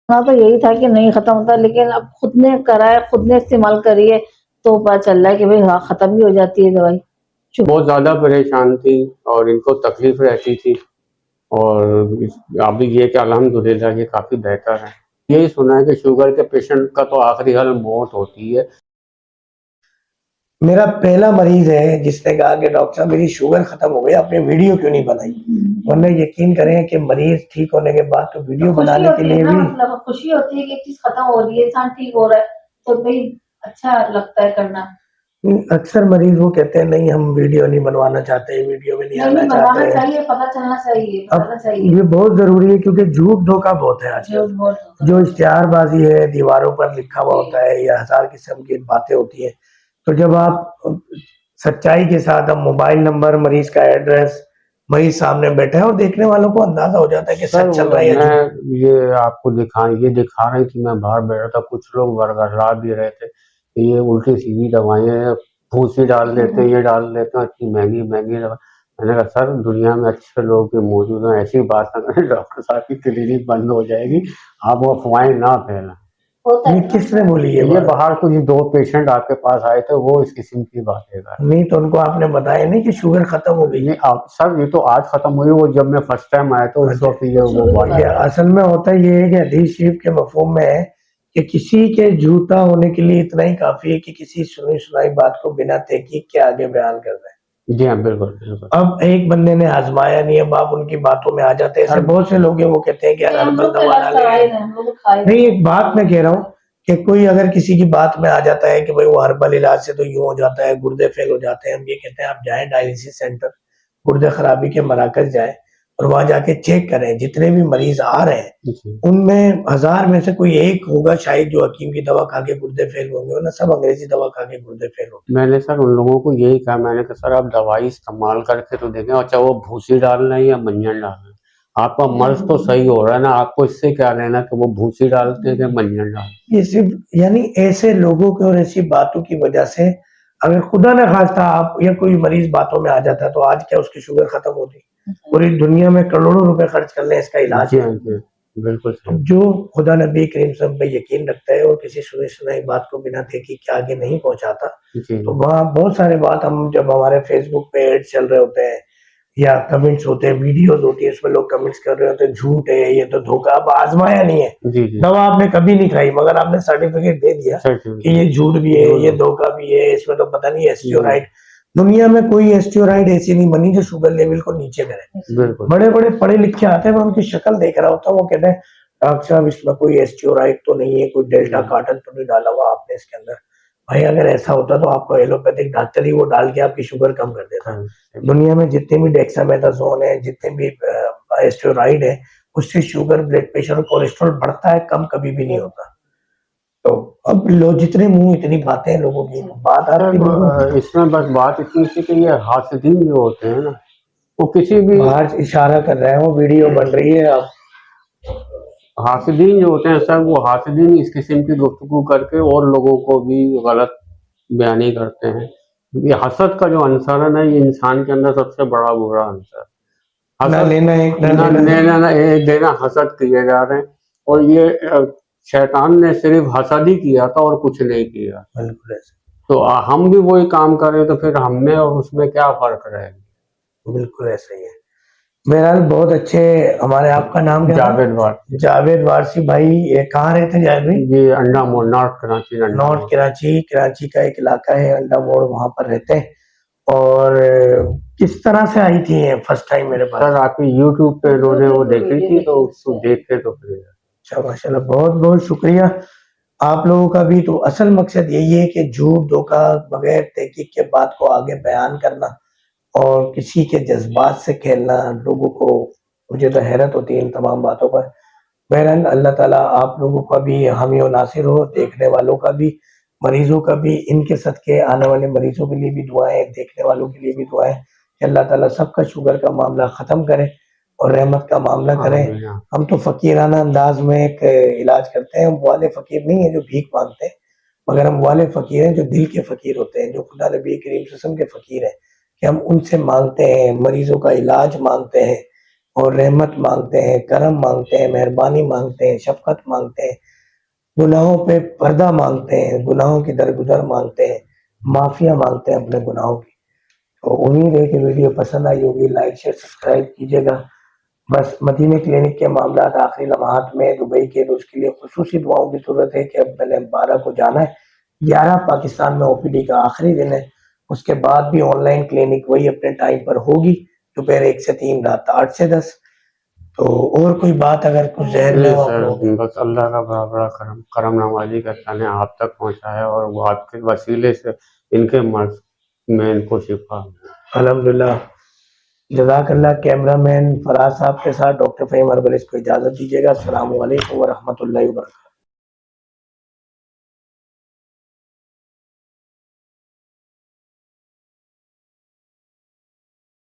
हाँ, तो यही था कि नहीं खत्म होता, लेकिन अब खुद ने करा है, खुद ने इस्तेमाल करी है, तो पता चल रहा है कि भाई हाँ, खत्म भी हो जाती है दवाई। बहुत ज़्यादा परेशान थी और इनको तकलीफ रहती थी, और अभी ये कि अल्हम्दुलिल्लाह ये काफ़ी बेहतर है। यही सुना है कि शुगर के पेशेंट का तो आखिरी हाल मौत होती है। मेरा पहला मरीज है जिसने कहा कि डॉक्टर साहब मेरी शुगर खत्म हो गई, आपने वीडियो क्यों नहीं बनाई? वरना यकीन करें कि मरीज ठीक होने के बाद तो वीडियो बनाने के लिए भी मतलब खुशी होती है कि एक चीज खत्म हो रही है, इंसान ठीक हो रहा है, तो भाई अच्छा लगता है करना। अक्सर मरीज वो कहते हैं नहीं हम वीडियो नहीं बनवाना चाहते, वीडियो में नहीं आना चाहते। बनवाना चाहिए, पता चलना चाहिए, बताना अब चाहिए। ये बहुत जरूरी है क्योंकि झूठ धोखा बहुत है आजकल। जो इश्तिहारबाजी है, दीवारों पर लिखा हुआ होता है या हजार किस्म की बातें होती है, तो जब आप सच्चाई के साथ अब मोबाइल नंबर, मरीज का एड्रेस, मरीज सामने बैठा है और देखने वालों को अंदाजा हो जाता है कि सर सच चल रहा है या झूठ। मैं ये आपको ये दिखा रही थी, मैं बाहर बैठा था, कुछ लोग वर्गर्रा भी रहे थे कि ये उल्टी सीधी दवाइयाँ भूसी डाल देते हैं, ये डाल देते हैं, इतनी महंगी महंगी दवा। मैंने कहा सर दुनिया में अच्छे लोग भी मौजूद हैं, ऐसी बात ना करें, डॉक्टर साहब की क्लिनिक बंद हो जाएगी, आप वो अफवाहें ना फैलाएं। ये किसने बोली ये बात? बाहर कुछ 2 पेशेंट आपके पास आए थे, वो इस किस्म की बातें कर रहे नहीं तो उनको आपने बताया नहीं कि शुगर खत्म हो गई? नहीं, आप सर ये तो आज खत्म हुई, वो जब मैं फर्स्ट टाइम आया था उस वक्त ये वो बात ये असल में होता ये है कि हदीस शरीफ के मफहूम में है कि किसी के झूठा होने के लिए इतना ही काफी है कि किसी सुनी सुनाई बात को बिना तहकीक के आगे बयान कर दें। जी हाँ, बिल्कुल, बिल्कुल। अब एक बंदे ने आजमाया नहीं, अब आप उनकी बातों में आ जाते हैं। ऐसे बहुत से लोग हैं वो कहते हैं कि यार हर्बल दवा डालें। नहीं, एक बात मैं कह रहा हूँ कि कोई अगर किसी की बात में आ जाता है कि भाई वो हर्बल इलाज से तो यूँ हो जाता है, गुर्दे फेल हो जाते हैं, हम ये कहते हैं आप जाएँ डायलिसिस सेंटर, गुर्दे खराबी के मराकज़ जाएँ और वहाँ जाके चेक करें। जितने भी मरीज़ आ रहे हैं, जी। उनमें 1000 में से कोई एक होगा शायद जो हकीम की दवा खा के गुर्दे फेल होंगे, वरना सब अंग्रेज़ी दवा खा के गुर्दे फेल होते हैं। मैंने सर उन लोगों को यही कहा, मैंने कहा सर आप दवाई इस्तेमाल करके तो देखें, और चाहे वो भूसी डालना है या मंजन डालना है, आपका मर्ज़ तो सही हो रहा है ना, आपको इससे क्या लेना कि वो भूसी डालते हैं कि मंजन डालते हैं। ये सिर्फ यानी ऐसे लोगों की और ऐसी बातों की वजह से अगर खुदा न खास्ता आप या कोई मरीज बातों में आ जाता है तो आज क्या उसकी शुगर खत्म होती? पूरी दुनिया में करोड़ों रुपए खर्च कर लें इसका इलाज जी नहीं। हाँ, जी, बिल्कुल अब सही। जो खुदा नबी करीम सब पे यकीन रखता है और किसी सुनी सुनाई बात को बिना देखे के आगे नहीं पहुंचाता, जी, तो वहाँ बहुत सारे बात हम जब हमारे फेसबुक पे एड चल रहे होते हैं या कमेंट्स होते हैं, वीडियोस होती है, इसमें लोग कमेंट्स कर रहे होते हैं झूठ है, ये तो धोखा। अब आजमाया नहीं है, जी, जी। दवा आपने कभी नहीं खाई, मगर आपने सर्टिफिकेट दे दिया कि ये झूठ भी है, ये धोखा भी है, इसमें तो पता नहीं एस्टियोराइड। दुनिया में कोई एस्टियोराइड ऐसी नहीं बनी जो शुगर लेवल को नीचे करे। बिल्कुल। बड़े बड़े पढ़े लिखे आते हैं, मैं उनकी शक्ल देख रहा होता हूँ, वो कहते हैं डॉक्टर साहब इसमें कोई एस्टियोराइड तो नहीं है, कोई डेल्टा कार्टन तो नहीं डाला हुआ आपने इसके अंदर? भाई अगर ऐसा होता तो आपको एलोपैथिक डॉक्टर ही वो डाल के आपकी शुगर कम कर देता। दुनिया में जितने भी डेक्सामेथासोन है, जितने भी एस्टेरॉइड है, उससे शुगर, ब्लड प्रेशर और कोलेस्ट्रॉल बढ़ता है, कम कभी भी नहीं होता। तो अब लोग जितने मुंह इतनी बातें लोगों की, बात आपकी बिल्कुल इसमें बस बात इतनी थी कि ये हासिदीन जो होते हैं ना, वो किसी भी बाहर इशारा कर रहे हैं, वो वीडियो बन रही है। अब हासिदीन जो होते हैं सर, वो हासिदीन इस किस्म की गुफ्तगू करके और लोगों को भी गलत बयानी करते हैं। ये हसद का जो अंसर है ना, ये इंसान के अंदर सबसे बड़ा बुरा अंसर। ना हसद लेना एक ना ना लेना लेना ना एक देना, हसद किए जा रहे हैं। और ये शैतान ने सिर्फ हसद ही किया था और कुछ नहीं किया। बिल्कुल ऐसे, तो हम भी वही काम करें तो फिर हम में और उसमें क्या फर्क रहेगा? बिल्कुल ऐसे ही है। बहरहाल बहुत अच्छे। हमारे आपका नाम क्या था? जावेद वारसी। जावेद वारसी भाई, ये कहाँ रहते हैं जावेद भाई? ये अंडा मोड़, नॉर्थ कराची, अंडा नॉर्थ मोड़। कराची, कराची का एक इलाका है अंडा मोड़, वहां पर रहते हैं। और किस तरह से आई थी ये फर्स्ट टाइम मेरे पास? सर आपकी यूट्यूब पे इन्होंने वो देखी थी, तो उसको देख के तो फिर अच्छा माशाल्लाह, बहुत बहुत शुक्रिया आप लोगों का भी। तो असल मकसद यही है कि झूठ धोखा बगैर तहकीक के बात को आगे बयान करना और किसी के जज्बात से खेलना लोगों को, मुझे तो हैरत होती है इन तमाम बातों पर। बहरहाल अल्लाह ताला आप लोगों का भी हामी और नासिर हो, देखने वालों का भी, मरीजों का भी। इनके सदके आने वाले मरीजों के लिए भी दुआएं, देखने वालों के लिए भी दुआएं कि अल्लाह ताला सबका शुगर का मामला ख़त्म करे और रहमत का मामला करे। हम तो फ़कीराना अंदाज में एक इलाज करते हैं, हम वाले फ़कीर नहीं है जो भीख मांगते हैं, मगर हम वाले फ़कीर हैं जो दिल के फ़कीर होते हैं, जो खुदा नबी करीम सल्लल्लाहु अलैहि वसल्लम के फ़कीर हैं, कि हम उनसे मांगते हैं, मरीजों का इलाज मांगते हैं। और रहमत मांगते हैं, करम मांगते हैं, मेहरबानी मांगते हैं, शफकत मांगते हैं, गुनाहों पे पर्दा मांगते हैं, गुनाहों की दरगुजर मांगते हैं, माफिया मांगते हैं अपने गुनाहों की। तो उम्मीद है कि वीडियो पसंद आई होगी। लाइक शेयर सब्सक्राइब कीजिएगा। बस मदीने क्लिनिक के मामला आखिरी लम्हात में दुबई के, तो उसके लिए खुसूसी दुआओं की जरूरत है कि अब मैंने 12 को जाना है, 11 पाकिस्तान में ओपीडी का आखिरी दिन है। उसके बाद भी ऑनलाइन क्लिनिक वही अपने टाइम पर होगी, दोपहर 1 से 3, रात 8 से 10। तो और कोई बात अगर कुछ जहन में नहीं हो आप सर, लोगों के? बस अल्लाह का बड़ा बड़ा करम नवाजी का ने आप तक पहुंचाया और वो आपके वसीले से इनके मर्ज में इनको शिफा मिला। अल्हम्दुलिल्लाह। जज़ाकल्लाह। कैमरामैन फराज साहब के साथ डॉक्टर फ़हीम अरवल को इजाज़त दीजिएगा। अस्सलामु अलैकुम व रहमतुल्लाहि व बरकातहू।